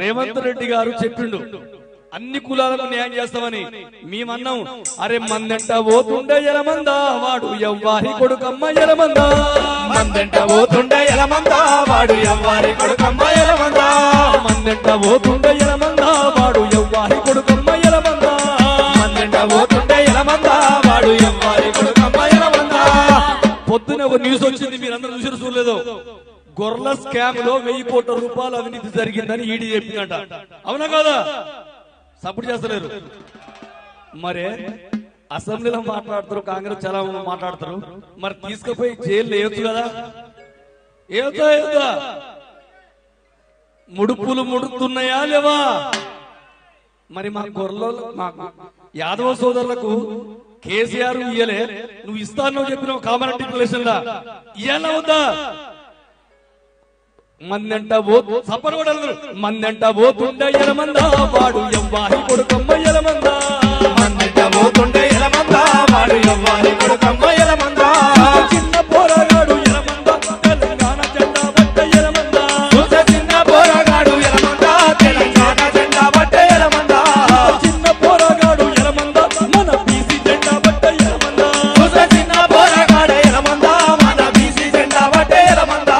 రేవంత్ రెడ్డి గారు చెప్పిండు అన్ని కులాలకు న్యాయం చేస్తామని. మేమన్నాం అరే మందెంట పోతుండే ఎలమందా వాడు ఎవ్వారి కొడుకమ్మ ఎలమందా, మందెంట పోతుండే ఎలమందా వాడు ఎవ్వారి కొడుకమ్మ ఎలమందా, మందెంట పోతుండే ఎలమందా వాడు ఎవ్వారి కొడుకమ్మ ఎలమందా, మందెంట పోతుండే ఎలమందా వాడు ఎవ్వారి కొడుకమ్మ ఎలమందా. పొద్దున ఒక న్యూస్ వచ్చింది, మీరందరూ చూసి చూడలేదు. గొర్రెల స్కామ్ లో 1000 కోట్ల రూపాయలు అవినీతి జరిగిందని ఈడీ చెప్పిందంట. అవునా కాదా? సపోర్ట్ చేస్తలేరు. మరే అసెంబ్లీలో మాట్లాడతారు, కాంగ్రెస్ చాలా మాట్లాడతారు, మరి తీసుకుపోయి జైలు వేయొచ్చు కదా? ఏదా ముడుపులు ముడుతున్నాయా లేవా? మరి మా గొర్రెలు మా యాదవ సోదరులకు కేసీఆర్ ఇయ్యలే, నువ్వు ఇస్తాను చెప్పిన కామన్ డిక్లరేషన్ లా ఇయ్యాలా వద్దా? మందెంట మందెంట పోతుండే ఎలమందా వాడు ఎవ్వారి కొడుకమ్మ ఎలమందా, మందెంట పోతుండే ఎలమందా వాడు ఎవ్వారి కొడుకమ్మ ఎలమందా. చిన్న పోరాగాడు ఎలమందా తెలంగాణ జెండా బట్ట ఎలమందా, చిన్న పోరాగాడు ఎలమందా తెలంగాణ జెండా బట్ట ఎలమందా, చిన్న పోరాగాడు ఎలమందా మన బీసీ జెండా బట్ట ఎలమందా, చిన్న పోరాగాడు ఎలమందా మన బీసీ జెండా బట్ట ఎలమందా.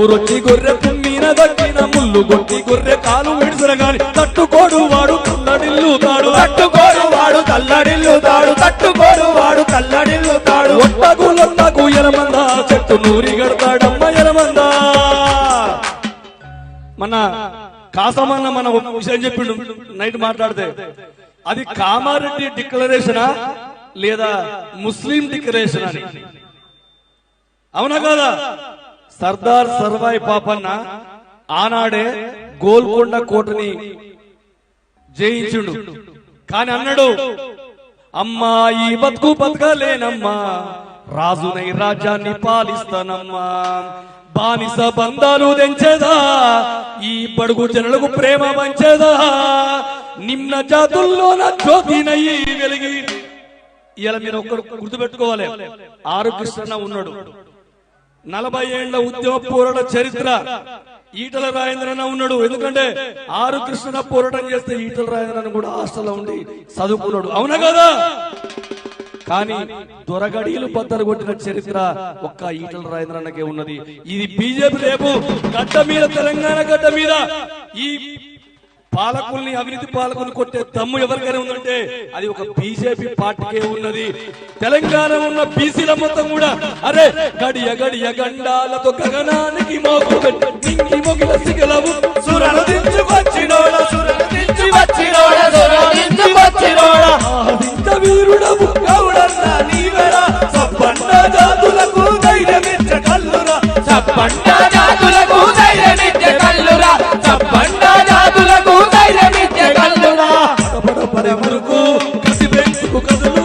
రొచ్చి గొర్రె పుమ్మిన దక్కిన ముళ్ళు గొట్టి గొర్రె కాలు విడిసరగాని తట్టుకోడు వాడు తల్లడిల్లుతాడు, తట్టుకోడు వాడు తల్లడిల్లుతాడు, తట్టుకోడు వాడు తల్లడిల్లుతాడు. ఒట్టగులొట్టకు ఎలమందా చెట్టు నూరి గడతాడమ్మ ఎలమందా. మన కాసమన్న మన విషయం చెప్పిండు నైట్ మాట్లాడితే, అది కామారెడ్డి డిక్లరేషనా లేదా ముస్లిం డిక్లరేషన్ అని. అవునా కదా? సర్దార్ సర్వాయి పాపన్న ఆనాడే గోల్కొండ కోటని జయించుండు, కాని అన్నాడు అమ్మా ఈ బతుకు బతకలేనమ్మా, రాజునై రాజ్యాన్ని పాలిస్తానమ్మా, బానిస బంధాలు తెంచేదా ఈ బడుగు జనులకు ప్రేమ పంచేదా, నిమ్న జాతుల్లోన జ్యోతినయ్యి వెలిగి. ఇలా మీరు ఒక్కరు గుర్తుపెట్టుకోవాలి, ఆరు కృష్ణ ఉన్నాడు, 40 ఏళ్ల ఉద్యమ పోరాట చరిత్ర. ఈటల రాజేంద్రన్న ఉన్నాడు, ఎందుకంటే ఆరు కృష్ణ పోరాటం చేస్తే ఈటల రాజేంద్రన్న కూడా హాస్టల్లో ఉండి చదువుకున్నాడు. అవునా కదా? కానీ దొరగడీలు బద్దలు కొట్టిన చరిత్ర ఒక్క ఈటల రాజేంద్రన్నకే ఉన్నది. ఇది బీజేపీ రేపు గడ్డ మీద, తెలంగాణ గడ్డ మీద ఈ పాలకుల్ని, అవినీతి పాలకుల్ని కొట్టే దమ్ము ఎవరికైనా ఉందంటే అది ఒక బీజేపీ పార్టీకే ఉన్నది. తెలంగాణ ఉన్న బీసీల మొత్తం కూడా అరే గడియ గడియ గండాలతో గగనానికి మొగిల సిగలవు సురను దించుకొచ్చినోడ, సురను దించి వచ్చినోడ, సురను దించుకొచ్చినోడ, ఆదిత్య వీరుడవు గౌడన్న నీవెరా, సప్పండ జాతులకు ధైర్యమిచ్చ కల్లురా, సప్పండ జాతులకు ధైర్యమిచ్చ కల్లురా, సప్పండ జాతులకు ధైర్యమిచ్చ కల్లురా. పడపడే వరకు కసి పెంచుకు కదులు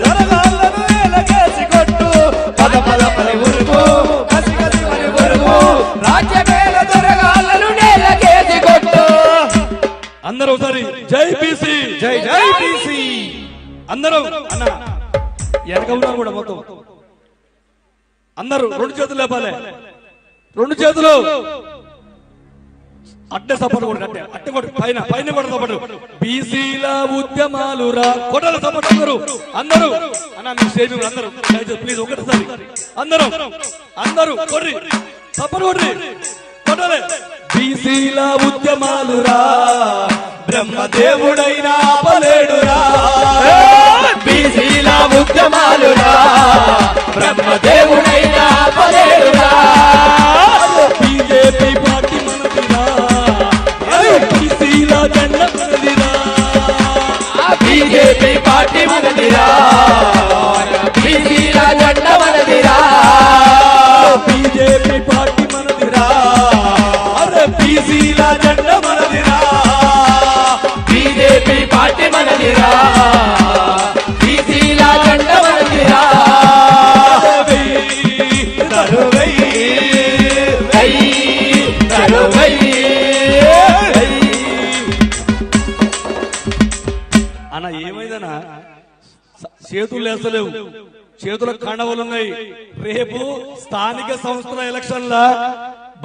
జరగాళ్ళను ఎలకేసి కొట్టు, పద పద పది ఉరుకు, కసి కసి పది ఉరుకు, రాజ్యమేల జరగాళ్ళను ఎలకేసి కొట్టు. అందరూ ఒకసారి జై బీసీ, జై జై బీసీ. అందరూ అన్న వెనక ఉన్నా కూడా మొత్తం అందరూ 2 చేతులు లేపాలి, 2 చేతులు అట్టే సపోర్ట్ కూడా అట్టే అట్టే కొట్టు, పైన పైన కూడా సపోర్ట్. బీసీల ఉద్యమాలు రా కొట్టాల సపోర్ట్ అందరూ అందరూ అన్న మీ స్టేజ్ అందరూ ప్లీజ్ ఒకటిసారి అందరూ అందరూ కొర్రి సపోర్ట్ కొర్రి కొట్టాలి. బీసీల ఉద్యమాలు రా బ్రహ్మదేవుడైనా ఆపలేడురా, బీసీల ఉద్యమాలురా బ్రహ్మదేవుడైనా ఆపలేడురా. బీజేపీ పార్టీ మనదిరా, బీసీల జెండా మనదిరా, బీజేపీ పార్టీ మనదిరా, బీసీల జెండా మనదిరా. బీజేపీ చలో వెయ్యి అన్న ఏమైందనా చేతులు లేస్తలేవు, చేతుల కండవలున్నాయి. రేపు స్థానిక సంస్థల ఎలక్షన్ల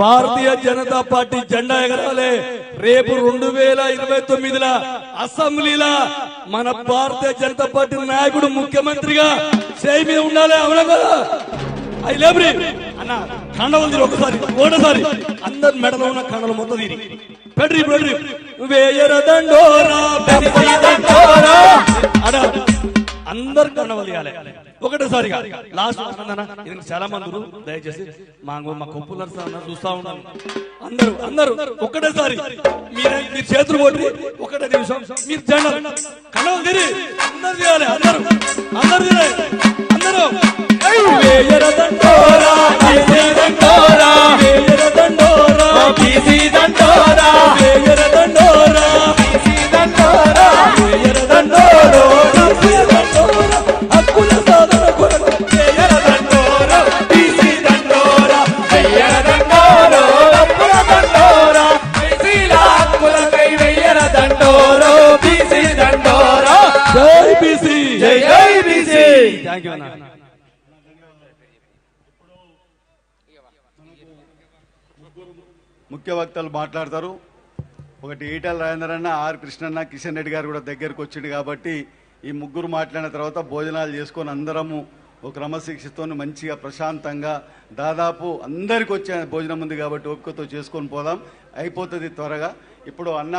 భారతీయ జనతా పార్టీ జెండా ఎగరాలి. రేపు 2029 అసెంబ్లీలా మన భారతీయ జనతా పార్టీ నాయకుడు ముఖ్యమంత్రిగా చేయి మీద ఉండాలి. అవునా కదా? ఐ లవ్ యూ అన్న. కండవలు తీరు ఒకసారి అందరు మెడలో ఉన్న కండలు మొత్తం తీరి పెడ్రి వేయర దండోరా అడ అందరు కండవలు తీయాలి ఒకటేసారిగా. లాస్ట్ ఇది చాలా మంది దయచేసి మా కొప్పులు చూస్తా ఉన్నాను. అందరూ ఒకటేసారి మీరు చేతులు కొట్టి ఒకటే నిమిషం మీరు జెండా కండవలు తీరి అందరు తీయాలి. అందరూ తీయాలి. అందరూ వేయర దండోరా వేయర దండోరా వేయర దండోరా బీసీ దండోరా వేయర దండోరా బీసీ దండోరా వేయర దండోరా హక్కుల సాధన కొరకు వెయ్యర దండోరా బీసీ దండోరా వెయ్యర దండోరా హక్కుల దండోరా బీసీల హక్కులకై వెయ్యర దండోరా బీసీ దండోరా జై బీసీ జై బీసీ. థ్యాంక్ యూ అన్న. ముఖ్య వక్తలు మాట్లాడతారు. ఒకటి ఈటల రాజేందర్ అన్న, ఆర్ కృష్ణన్న, కిషన్ రెడ్డి గారు కూడా దగ్గరకు వచ్చిండు కాబట్టి ఈ ముగ్గురు మాట్లాడిన తర్వాత భోజనాలు చేసుకొని అందరము ఒక క్రమశిక్షతో మంచిగా ప్రశాంతంగా దాదాపు అందరికి వచ్చే భోజనం ఉంది కాబట్టి ఓపికతో చేసుకొని పోదాం. అయిపోతుంది త్వరగా. ఇప్పుడు అన్న